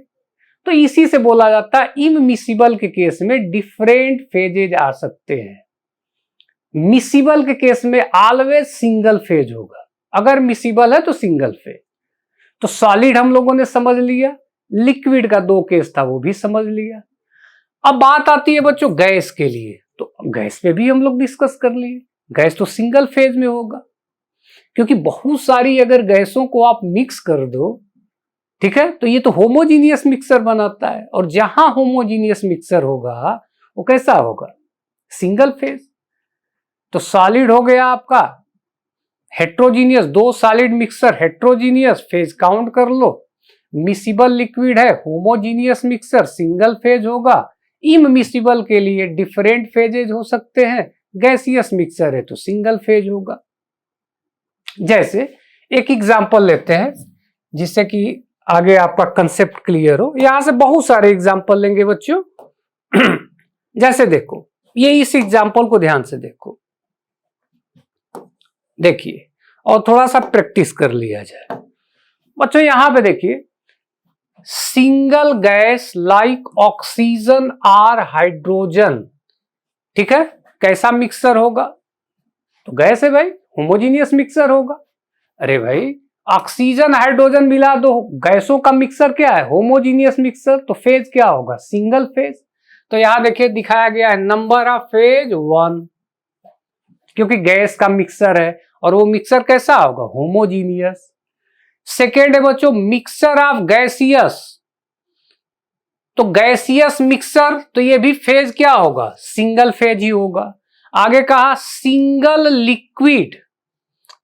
तो इसी से बोला जाता है इममिसिबल के केस में डिफरेंट फेजेज आ सकते हैं। मिसिबल के केस में ऑलवेज सिंगल फेज होगा, अगर मिसिबल है तो सिंगल फेज। तो सॉलिड हम लोगों ने समझ लिया, लिक्विड का 2 केस था वो भी समझ लिया। अब बात आती है बच्चों गैस के लिए, तो गैस पे भी हम लोग डिस्कस कर लिए। गैस तो सिंगल फेज में होगा, क्योंकि बहुत सारी अगर गैसों को आप मिक्स कर दो, ठीक है, तो ये तो होमोजीनियस मिक्सर बनाता है, और जहां होमोजीनियस मिक्सर होगा वो कैसा होगा, सिंगल फेज। तो सॉलिड हो गया आपका heterogeneous, 2 solid mixer heterogeneous, phase count कर लो। मिसिबल लिक्विड है होमोजीनियस मिक्सर, सिंगल फेज होगा। इममिसिबल के लिए डिफरेंट फेजेज हो सकते हैं, गैसियस मिक्सर है तो सिंगल फेज होगा। जैसे एक एग्जांपल लेते हैं जिससे कि आगे आपका कंसेप्ट क्लियर हो। यहां से बहुत सारे एग्जांपल लेंगे बच्चों। जैसे देखो, ये इस एग्जांपल को ध्यान से देखो, देखिए, और थोड़ा सा प्रैक्टिस कर लिया जाए बच्चों। यहां पे देखिए, single gas like oxygen or hydrogen, ठीक है, कैसा मिक्सचर होगा? तो गैस है भाई, होमोजीनियस मिक्सचर होगा। अरे भाई, ऑक्सीजन हाइड्रोजन मिला दो, गैसों का मिक्सचर क्या है? Homogeneous mixture. तो फेज क्या होगा? Single phase. तो यहां देखिए दिखाया गया है नंबर ऑफ फेज 1, क्योंकि गैस का मिक्सचर है और वो मिक्सचर कैसा होगा? होमोजीनियस। सेकेंड है बच्चों मिक्सचर ऑफ गैसियस, तो गैसियस मिक्सचर, तो ये भी फेज क्या होगा? सिंगल फेज ही होगा। आगे कहा सिंगल लिक्विड,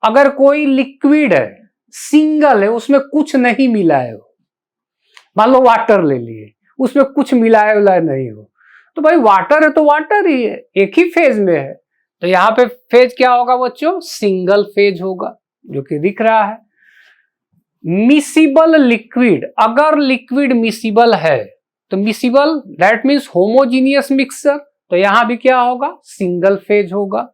अगर कोई लिक्विड है, सिंगल है, उसमें कुछ नहीं मिला है, मान लो वाटर ले लिए, उसमें कुछ मिलाया विलाया नहीं हो, तो भाई वाटर है तो वाटर ही है, एक ही फेज में है। तो यहां पे फेज क्या होगा बच्चों? सिंगल फेज होगा, जो कि दिख रहा है। मिसिबल लिक्विड, अगर लिक्विड मिसिबल है तो miscible that means homogeneous mixture, तो यहां भी क्या होगा? सिंगल फेज होगा।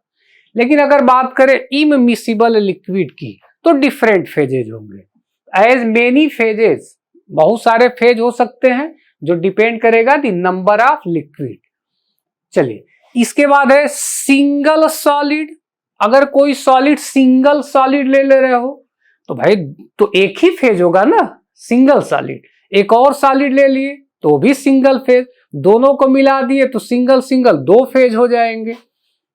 लेकिन अगर बात करें इममिसिबल लिक्विड की, तो डिफरेंट फेजेज होंगे। एज मेनी फेजेस, बहुत सारे फेज हो सकते हैं, जो डिपेंड करेगा द नंबर ऑफ लिक्विड। चलिए, इसके बाद है सिंगल सॉलिड, अगर कोई सॉलिड सिंगल सॉलिड ले रहे हो तो भाई तो एक ही फेज होगा ना, सिंगल सॉलिड। एक और सॉलिड ले लिए तो भी सिंगल फेज, दोनों को मिला दिए तो सिंगल सिंगल 2 फेज हो जाएंगे।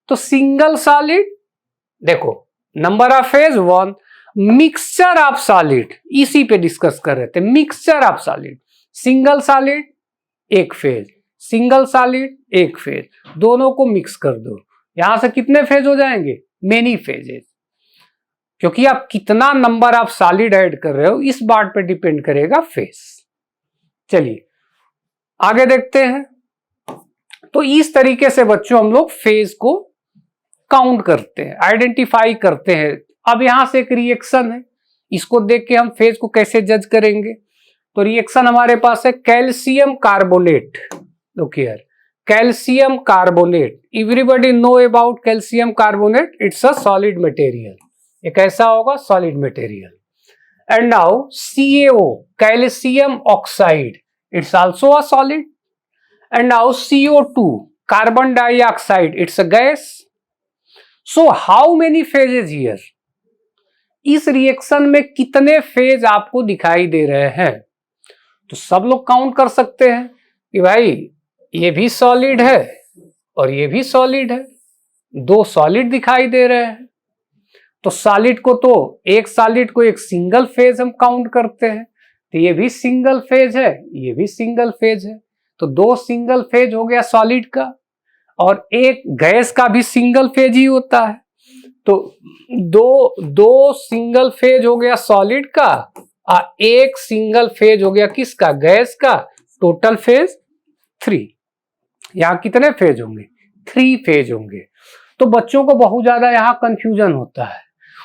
तो सिंगल सॉलिड, देखो number of phase 1। Mixture of solid, इसी पे डिस्कस कर रहे थे, mixture of solid, single solid एक फेज, सिंगल सॉलिड एक फेज, दोनों को मिक्स कर दो, यहां से कितने फेज हो जाएंगे? मेनी फेजेस, क्योंकि आप कितना नंबर ऑफ सॉलिड ऐड कर रहे हो इस बात पे डिपेंड करेगा फेज। चलिए आगे देखते हैं। तो इस तरीके से बच्चों हम लोग फेज को काउंट करते हैं, आइडेंटिफाई करते हैं। अब यहां से एक रिएक्शन है, इसको देख के हम फेज को कैसे जज करेंगे? तो रिएक्शन हमारे पास है calcium carbonate. Look here, calcium carbonate, everybody know about calcium carbonate, it's a solid material, ये कैसा होगा? Solid material. And now CaO, calcium oxide, it's also a solid. And now CO2, carbon dioxide, it's a gas. So how many phases here? इस reaction में कितने phase आपको दिखाई दे रहे हैं? तो सब लोग काउंट कर सकते हैं कि भाई ये भी सॉलिड है और ये भी सॉलिड है, 2 सॉलिड दिखाई दे रहे हैं। तो सॉलिड को, तो एक सॉलिड को एक सिंगल फेज हम काउंट करते हैं, तो ये भी सिंगल फेज है, ये भी सिंगल फेज है, तो 2 सिंगल फेज हो गया सॉलिड का, और एक गैस का भी सिंगल फेज ही होता है, तो दो सिंगल फेज हो गया सॉलिड का और एक सिंगल फेज हो गया किसका? गैस का। Total phase 3। यहां कितने फेज होंगे? 3 फेज होंगे। तो बच्चों को बहुत ज्यादा यहां कंफ्यूजन होता है,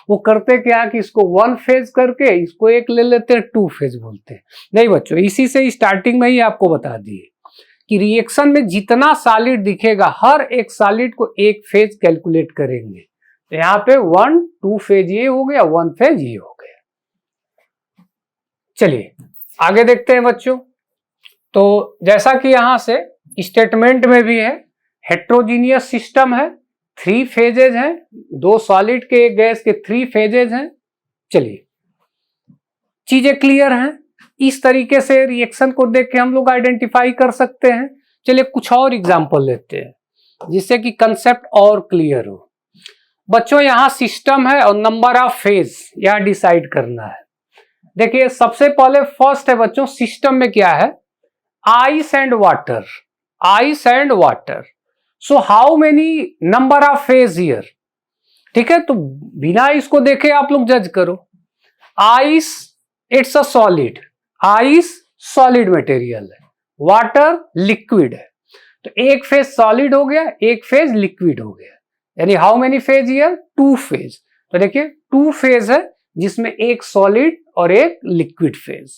वो करते क्या कि इसको 1 फेज करके इसको एक ले लेते हैं, 2 फेज बोलते हैं। नहीं बच्चों, इसी से स्टार्टिंग में ही आपको बता दिए कि रिएक्शन में जितना सॉलिड दिखेगा हर एक सॉलिड को एक फेज कैलकुलेट करेंगे। तो यहाँ पे 1 2 फेज ये हो गया, 1 फेज ये हो गया। चलिए आगे देखते हैं बच्चों। तो जैसा कि यहां से स्टेटमेंट में भी है, हेट्रोजीनियस सिस्टम है, 3 फेजेज हैं, 2 सॉलिड के एक गैस के 3 फेजेज हैं। चलिए चीजें क्लियर हैं, इस तरीके से रिएक्शन को देख के हम लोग आइडेंटिफाई कर सकते हैं। चलिए कुछ और एग्जांपल लेते हैं जिससे कि कंसेप्ट और क्लियर हो। बच्चों यहां सिस्टम है और नंबर ऑफ फेज यहां डिसाइड करना है। देखिए सबसे पहले फर्स्ट है बच्चों, सिस्टम में क्या है? Ice and water, ice and water. So how many number of phase here? ठीक है, तो बिना इसको देखे आप लोग जज करो। Ice it's a solid, ice solid material है, वाटर लिक्विड है, तो एक फेज सॉलिड हो गया, एक फेज लिक्विड हो गया, यानी how many phase here? 2 phase. तो देखिए 2 फेज है जिसमें एक सॉलिड और एक liquid phase.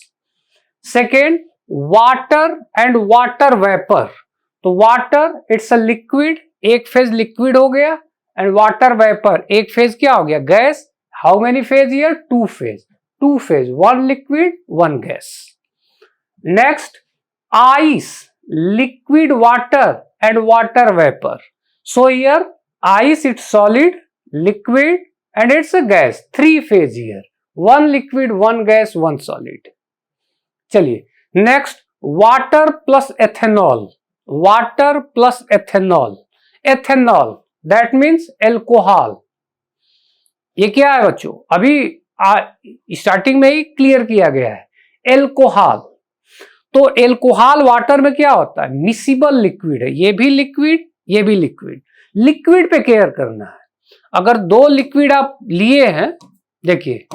Second, water and water vapour. तो वाटर इट्स अ लिक्विड, एक फेज लिक्विड हो गया, एंड वाटर वेपर एक फेज क्या हो गया, gas. How many phase here, 2 phase, 2 phase, 1 liquid 1 gas. Next, ice, liquid water and water vapour. So here ice it's solid, liquid and it's a gas, 3 phase here, 1 liquid 1 gas 1 solid। चलिए next, water plus ethanol, water plus ethanol, ethanol that means alcohol. ये क्या है बच्चों, अभी starting में ही clear किया गया है, एल्कोहल। तो एल्कोहल वाटर में क्या होता है, मिसिबल लिक्विड है, ये भी लिक्विड ये भी लिक्विड। लिक्विड पे केयर करना है। अगर 2 लिक्विड आप लिए हैं, देखिए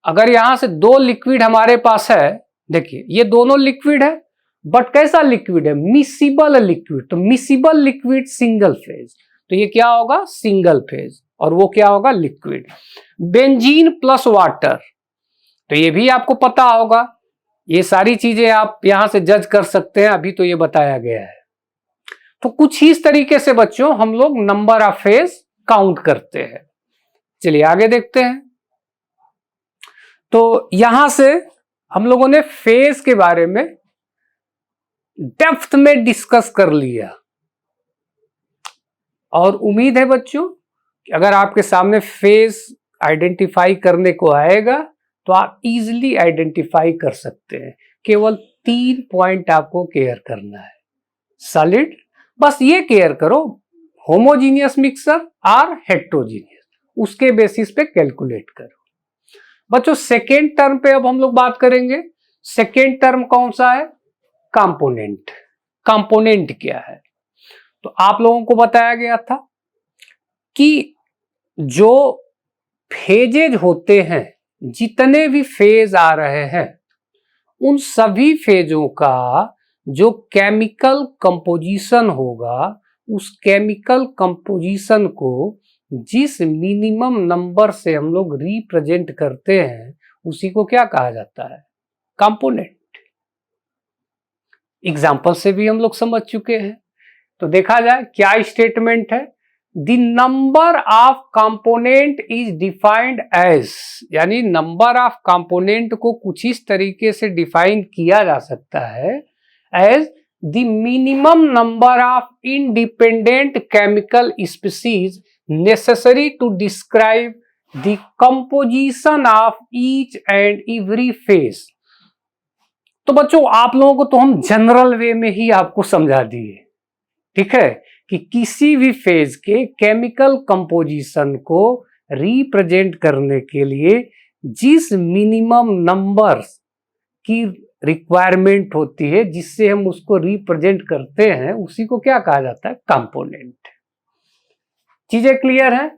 अगर यहां से 2 लिक्विड हमारे पास है, देखिए ये दोनों लिक्विड है, बट कैसा लिक्विड है, मिसिबल लिक्विड। तो मिसिबल लिक्विड सिंगल फेज, तो ये क्या होगा, सिंगल फेज, और वो क्या होगा, लिक्विड। बेंजीन प्लस वाटर, तो ये भी आपको पता होगा, ये सारी चीजें आप यहां से जज कर सकते हैं, अभी तो ये बताया गया है। तो कुछ ही इस तरीके से बच्चों हम लोग नंबर ऑफ फेज काउंट करते हैं। चलिए आगे देखते हैं। तो यहां से हम लोगों ने फेज के बारे में डेप्थ में डिस्कस कर लिया, और उम्मीद है बच्चों कि अगर आपके सामने फेज आइडेंटिफाई करने को आएगा तो आप इजीली आइडेंटिफाई कर सकते हैं। केवल 3 पॉइंट आपको केयर करना है, सॉलिड, बस ये केयर करो, होमोजीनियस मिक्सर और हेट्रोजीनियस, उसके बेसिस पे कैलकुलेट करो। बच्चों सेकेंड टर्म पे अब हम लोग बात करेंगे। सेकेंड टर्म कौन सा है, कंपोनेंट। कंपोनेंट क्या है, तो आप लोगों को बताया गया था कि जो फेजेज होते हैं, जितने भी फेज आ रहे हैं, उन सभी फेजों का जो केमिकल कंपोजिशन होगा, उस केमिकल कंपोजिशन को जिस मिनिमम नंबर से हम लोग रिप्रेजेंट करते हैं, उसी को क्या कहा जाता है, कंपोनेंट। एग्जाम्पल से भी हम लोग समझ चुके हैं। तो देखा जाए क्या स्टेटमेंट है, the number of component is defined as, यानी नंबर ऑफ कंपोनेंट को कुछ इस तरीके से डिफाइन किया जा सकता है as the minimum number of independent chemical species necessary to describe the composition of each and every phase। तो बच्चों आप लोगों को तो हम जनरल वे में ही आपको समझा दिए, ठीक है, कि किसी भी फेज के केमिकल कंपोजिशन को रिप्रेजेंट करने के लिए जिस मिनिमम नंबर्स की रिक्वायरमेंट होती है, जिससे हम उसको रिप्रेजेंट करते हैं, उसी को क्या कहा जाता है, कंपोनेंट। चीजें क्लियर है।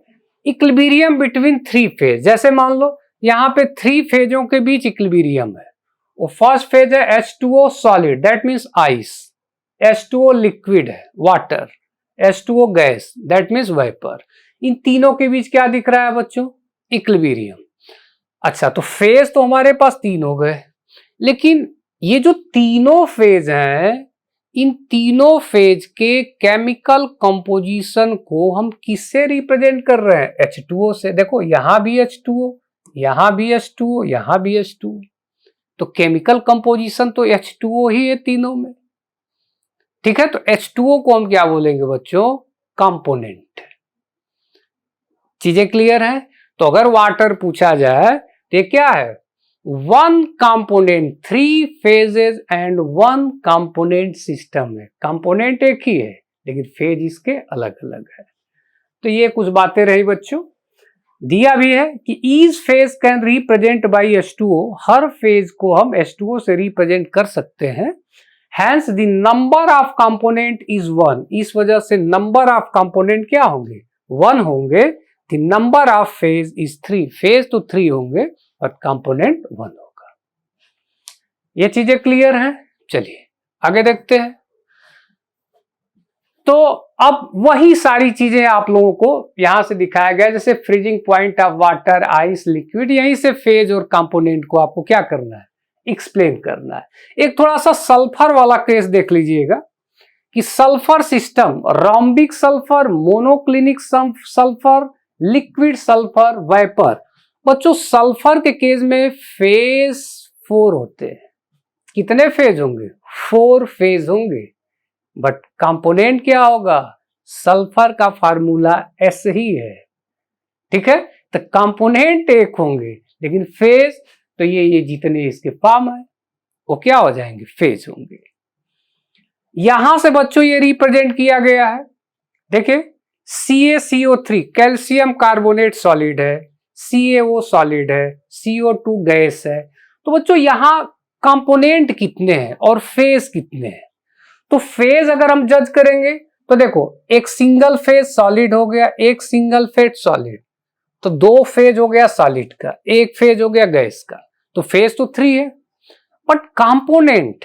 इक्विलिब्रियम बिटवीन 3 फेज, जैसे मान लो यहां पे 3 फेजों के बीच इक्विलिब्रियम है। वो फर्स्ट फेज है H2O solid, that means ice, H2O liquid है water, H2O gas that means vapour. इन तीनों के बीच क्या दिख रहा है बच्चों, इक्विलिब्रियम। अच्छा, तो फेज तो हमारे पास 3 हो गए, लेकिन ये जो तीनों फेज हैं, इन तीनों फेज के केमिकल कंपोजिशन को हम किससे रिप्रेजेंट कर रहे हैं, H2O से। देखो यहां भी H2O, यहां भी H2O, यहां भी H2O, तो केमिकल कंपोजिशन तो H2O ही है तीनों में, ठीक है। तो H2O को हम क्या बोलेंगे बच्चों, कंपोनेंट। चीजें क्लियर है। तो अगर वाटर पूछा जाए तो क्या है, 1 component, 3 phases and 1 component system है। कंपोनेंट एक ही है लेकिन फेज इसके अलग अलग है। तो ये कुछ बातें रही बच्चों। दिया भी है कि each phase can represent by H2O, हर फेज को हम H2O से रिप्रेजेंट कर सकते हैं। Hence the number of component is 1, इस वजह से नंबर ऑफ कंपोनेंट क्या होंगे, 1 होंगे। The number of phase is 3, phase तो 3 होंगे और कंपोनेंट 1 होगा। ये चीजें क्लियर हैं। चलिए आगे देखते हैं। तो अब वही सारी चीजें आप लोगों को यहां से दिखाया गया, जैसे freezing point of water, ice, liquid, यहीं से फेज और कंपोनेंट को आपको क्या करना है, एक्सप्लेन करना है। एक थोड़ा सा सल्फर वाला केस देख लीजिएगा कि sulphur system, rhombic sulphur, monoclinic sulphur, liquid sulphur, vapour. बच्चों सल्फर के केस में फेज 4 होते हैं। कितने फेज होंगे? 4 फेज होंगे। बट कंपोनेंट क्या होगा? सल्फर का फार्मूला एस ही है, ठीक है। तो कंपोनेंट एक होंगे लेकिन फेज तो ये जितने इसके फॉर्म है वो क्या हो जाएंगे? फेज होंगे। यहां से बच्चों ये रिप्रेजेंट किया गया है, देखिए CaCO3 कैल्शियम कार्बोनेट सॉलिड है, CaO सॉलिड है, CO2 गैस है। तो बच्चों यहां कंपोनेंट कितने हैं और फेज कितने हैं? तो फेज अगर हम जज करेंगे तो देखो एक सिंगल फेज सॉलिड हो गया, एक सिंगल फेज सॉलिड, तो 2 फेज हो गया सॉलिड का, एक फेज हो गया गैस का, तो फेज तो 3 है। बट कंपोनेंट,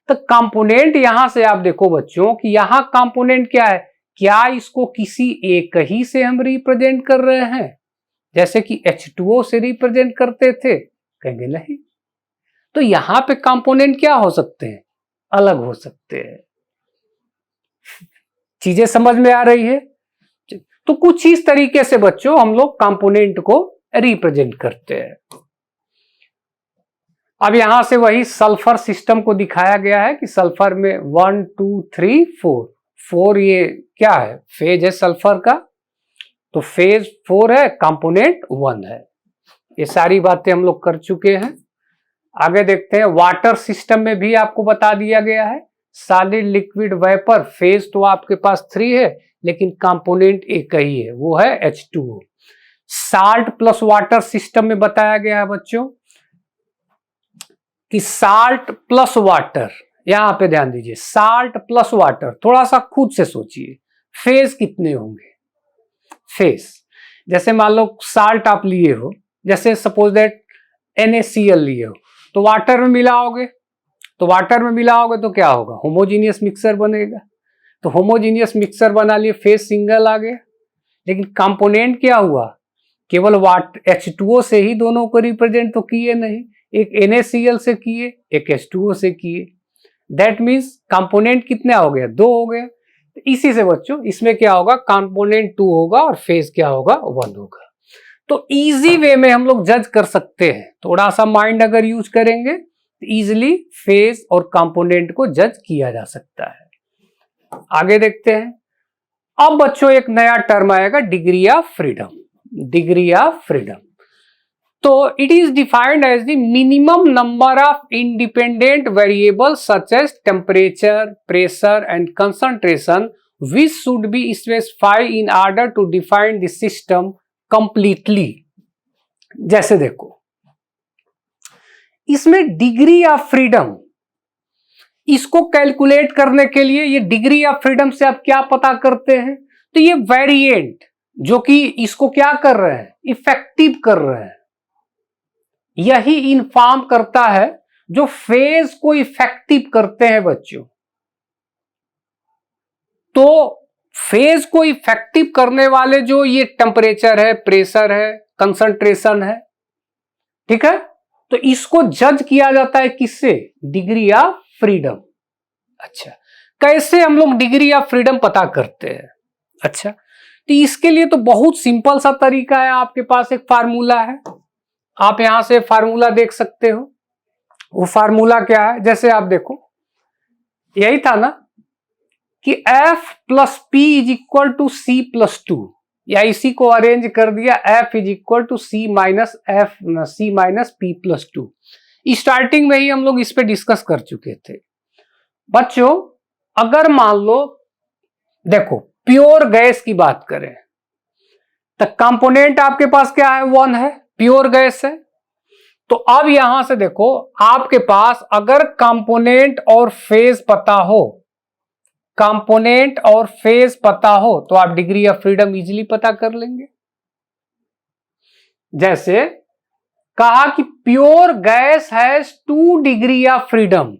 तो कंपोनेंट यहां से आप देखो बच्चों कि यहां कंपोनेंट क्या है? क्या इसको किसी एक ही से हम रिप्रेजेंट कर रहे हैं जैसे कि H2O से रिप्रेजेंट करते थे? कहेंगे नहीं। तो यहां पे कंपोनेंट क्या हो सकते हैं? अलग हो सकते हैं। चीजें समझ में आ रही है? तो कुछ इस तरीके से बच्चों हम लोग कंपोनेंट को रिप्रेजेंट करते हैं। अब यहां से वही सल्फर सिस्टम को दिखाया गया है कि सल्फर में 1 2 3 4 ये क्या है? फेज है सल्फर का, तो फेज 4 है, कंपोनेंट 1 है। ये सारी बातें हम लोग कर चुके हैं। आगे देखते हैं, वाटर सिस्टम में भी आपको बता दिया गया है सॉलिड, लिक्विड, वेपर। फेज तो आपके पास 3 है लेकिन कंपोनेंट एक ही है, वो है H2O। Salt plus water system में बताया गया है बच्चों कि साल्ट प्लस वाटर, यहां पे ध्यान दीजिए, साल्ट प्लस वाटर, थोड़ा सा खुद से सोचिए फेज कितने होंगे? फेज जैसे मान लो साल्ट आप लिए हो, जैसे सपोज दैट NaCl लिए हो, तो वाटर में मिलाओगे, तो वाटर में मिलाओगे तो क्या होगा? होमोजीनियस मिक्सचर बनेगा। तो होमोजीनियस मिक्सचर बना लिए, फेज सिंगल आ गया। लेकिन कंपोनेंट क्या हुआ? केवल H2O से ही दोनों को रिप्रेजेंट तो किए नहीं, एक NaCl से किए, एक H2O से किए। दैट मीन्स कंपोनेंट कितने हो गया? 2 हो गए। इसी से बच्चों इसमें क्या होगा? कंपोनेंट 2 होगा और फेज क्या होगा? 1 होगा। तो इजी वे में हम लोग जज कर सकते हैं, थोड़ा सा माइंड अगर यूज करेंगे तो इजिली फेज और कंपोनेंट को जज किया जा सकता है। आगे देखते हैं। अब बच्चों एक नया टर्म आएगा, degree of freedom. Degree of freedom, तो it is defined as the minimum number of independent variables such as temperature, pressure and concentration which should be specified in order to define the system completely। जैसे देखो इसमें degree of freedom, इसको calculate करने के लिए ये degree of freedom से आप क्या पता करते हैं? तो ये वेरिएंट जो कि इसको क्या कर रहे हैं? इफेक्टिव कर रहे हैं, यही इन्फॉर्म करता है जो फेज को इफेक्टिव करते हैं बच्चों। तो फेज को इफेक्टिव करने वाले जो ये टेम्परेचर है, प्रेशर है, कंसंट्रेशन है, ठीक है, तो इसको जज किया जाता है किससे? Degree of freedom. अच्छा, कैसे हम लोग डिग्री ऑफ फ्रीडम पता करते हैं? अच्छा, तो इसके लिए तो बहुत सिंपल सा तरीका है, आपके पास एक फार्मूला है, आप यहां से फार्मूला देख सकते हो। वो फार्मूला क्या है? जैसे आप देखो यही था ना कि F plus P is equal to C plus 2, या इसी को अरेंज कर दिया F is equal to C minus P plus 2। Starting में ही हम लोग इस पे डिस्कस कर चुके थे बच्चों। अगर मान लो देखो प्योर गैस की बात करें तो कंपोनेंट आपके पास क्या है? 1 है, प्योर गैस है। तो अब यहां से देखो आपके पास अगर कंपोनेंट और फेज पता हो, कंपोनेंट और फेज पता हो तो आप डिग्री ऑफ फ्रीडम इजीली पता कर लेंगे। जैसे कहा कि pure gas has 2 degree of freedom.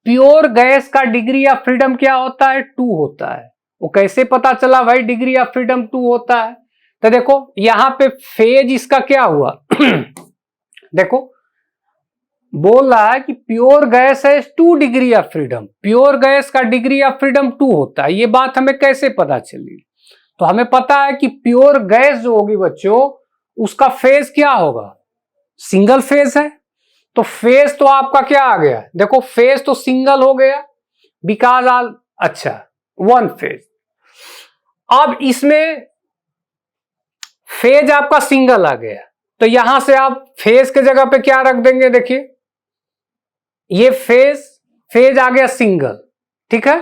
Pure gas का डिग्री ऑफ फ्रीडम क्या होता है? 2 होता है। वो कैसे पता चला भाई डिग्री ऑफ फ्रीडम 2 होता है? तो देखो यहां पे फेज इसका क्या हुआ देखो बोल रहा है कि प्योर गैस है 2 degree of freedom, pure gas का डिग्री ऑफ फ्रीडम 2 होता है। ये बात हमें कैसे पता चली? तो हमें पता है कि प्योर गैस जो होगी बच्चों उसका फेज क्या होगा, सिंगल फेज है। तो फेज तो आपका क्या आ गया, देखो फेज तो सिंगल हो गया बिकॉज ऑल अच्छा 1 फेज। अब इसमें फेज आपका सिंगल आ गया, तो यहां से आप फेज के जगह पे क्या रख देंगे, देखिए ये फेज आ गया सिंगल, ठीक है।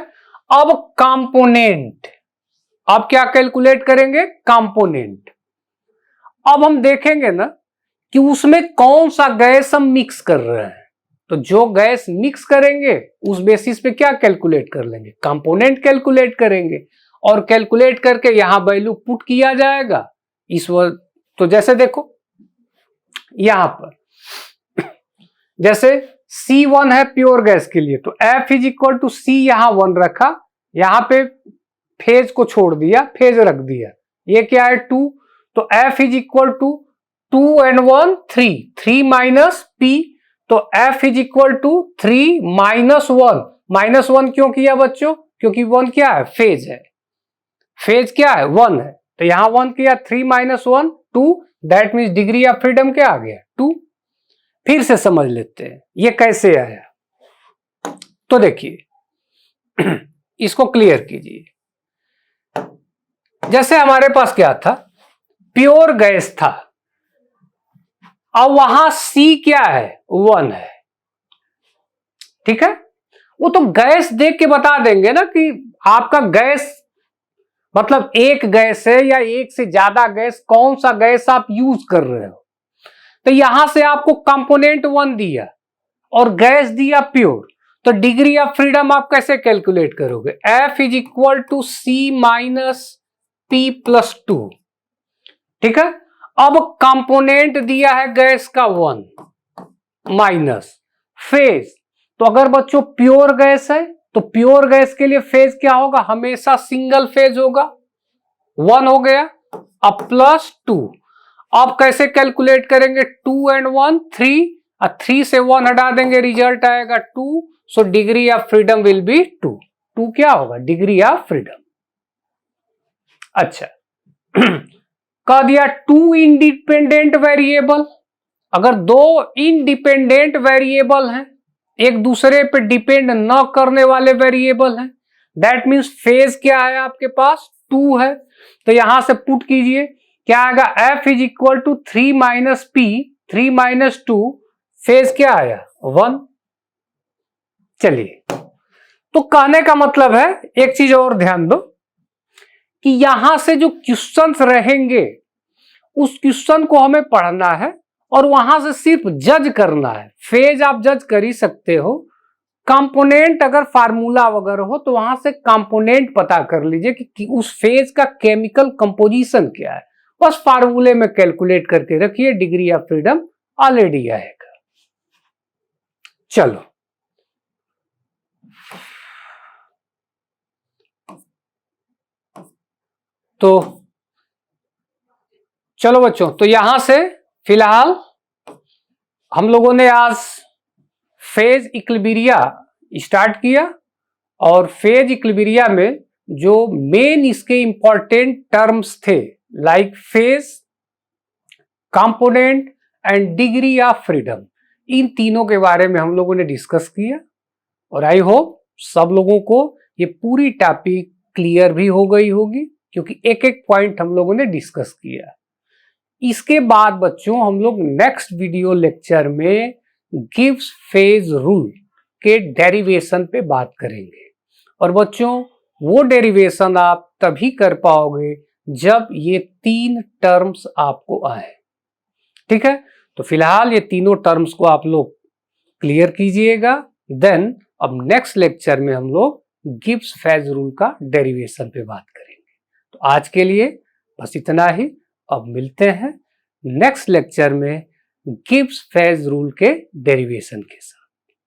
अब कंपोनेंट, अब क्या कैलकुलेट करेंगे, कंपोनेंट। अब हम देखेंगे ना कि उसमें कौन सा गैस हम मिक्स कर रहे हैं, तो जो गैस मिक्स करेंगे उस बेसिस पे क्या कैलकुलेट कर लेंगे, कंपोनेंट कैलकुलेट करेंगे, और कैलकुलेट करके यहां वैल्यू पुट किया जाएगा इस वर्ड। तो जैसे देखो यहां पर जैसे C1 है प्योर गैस के लिए, तो F is equal to C, यहां 1 रखा, यहां पे फेज को छोड़ दिया, फेज रख दिया, ये क्या है 2, तो F is equal to 2 and 1 3, 3 minus P, तो F is equal to 3 minus 1, minus 1 क्यों किया बच्चों, क्योंकि 1 क्या है, फेज है, फेज क्या है 1 है, तो यहां 1 किया, 3 minus 1 2, that means degree of freedom क्या आ गया 2। फिर से समझ लेते हैं ये कैसे आया, तो देखिए इसको क्लियर कीजिए। जैसे हमारे पास क्या था, प्योर गैस था, अब वहां C क्या है 1 है, ठीक है। वो तो गैस देख के बता देंगे ना कि आपका गैस मतलब एक गैस है या एक से ज्यादा गैस, कौन सा गैस आप यूज कर रहे हो। तो यहां से आपको कंपोनेंट 1 दिया और गैस दिया प्योर, तो डिग्री ऑफ फ्रीडम आप कैसे कैलकुलेट करोगे, F is equal to C minus P plus 2, ठीक है। अब कंपोनेंट दिया है गैस का 1 माइनस फेज, तो अगर बच्चों प्योर गैस है तो प्योर गैस के लिए फेज क्या होगा, हमेशा सिंगल फेज होगा, 1 हो गया, अब प्लस 2। अब कैसे कैलकुलेट करेंगे, 2 and 1 3, और 3 से 1 हटा देंगे, रिजल्ट आएगा 2, so degree of freedom will be 2। 2 क्या होगा, डिग्री ऑफ फ्रीडम। अच्छा कह दिया 2 इंडिपेंडेंट वेरिएबल, अगर 2 इंडिपेंडेंट वेरिएबल हैं, एक दूसरे पे डिपेंड न करने वाले वेरिएबल हैं, दैट मीन्स फेज क्या है आपके पास 2 है, तो यहां से पुट कीजिए क्या आएगा, F is equal to 3 minus P, 3 minus 2, phase क्या आया 1। चलिए तो कहने का मतलब है, एक चीज और ध्यान दो कि यहां से जो क्वेश्चंस रहेंगे उस क्वेश्चन को हमें पढ़ना है और वहां से सिर्फ जज करना है। फेज आप जज कर ही सकते हो, कंपोनेंट अगर फार्मूला वगैरह हो तो वहां से कंपोनेंट पता कर लीजिए कि उस फेज का केमिकल कंपोजिशन क्या है, बस फार्मूले में कैलकुलेट करके रखिए, डिग्री ऑफ फ्रीडम ऑलरेडी आएगा। चलो तो चलो बच्चों, तो यहां से फिलहाल हम लोगों ने आज फेज इक्विलिब्रिया स्टार्ट किया, और फेज इक्विलिब्रिया में जो मेन इसके इंपॉर्टेंट टर्म्स थे like phase, component and degree of freedom, इन तीनों के बारे में हम लोगों ने डिस्कस किया, और आई होप सब लोगों को ये पूरी टॉपिक क्लियर भी हो गई होगी, क्योंकि एक एक पॉइंट हम लोगों ने डिस्कस किया। इसके बाद बच्चों हम लोग नेक्स्ट वीडियो लेक्चर में गिब्स फेज रूल के डेरिवेशन पे बात करेंगे, और बच्चों वो डेरिवेशन आप तभी कर पाओगे जब ये 3 टर्म्स आपको आए, ठीक है। तो फिलहाल ये तीनों टर्म्स को आप लोग क्लियर कीजिएगा, देन अब नेक्स्ट लेक्चर में हम लोग गिब्स फेज रूल का डेरिवेशन पे बात करेंगे। तो आज के लिए बस इतना ही, अब मिलते हैं नेक्स्ट लेक्चर में गिब्स फेज रूल के डेरिवेशन के साथ।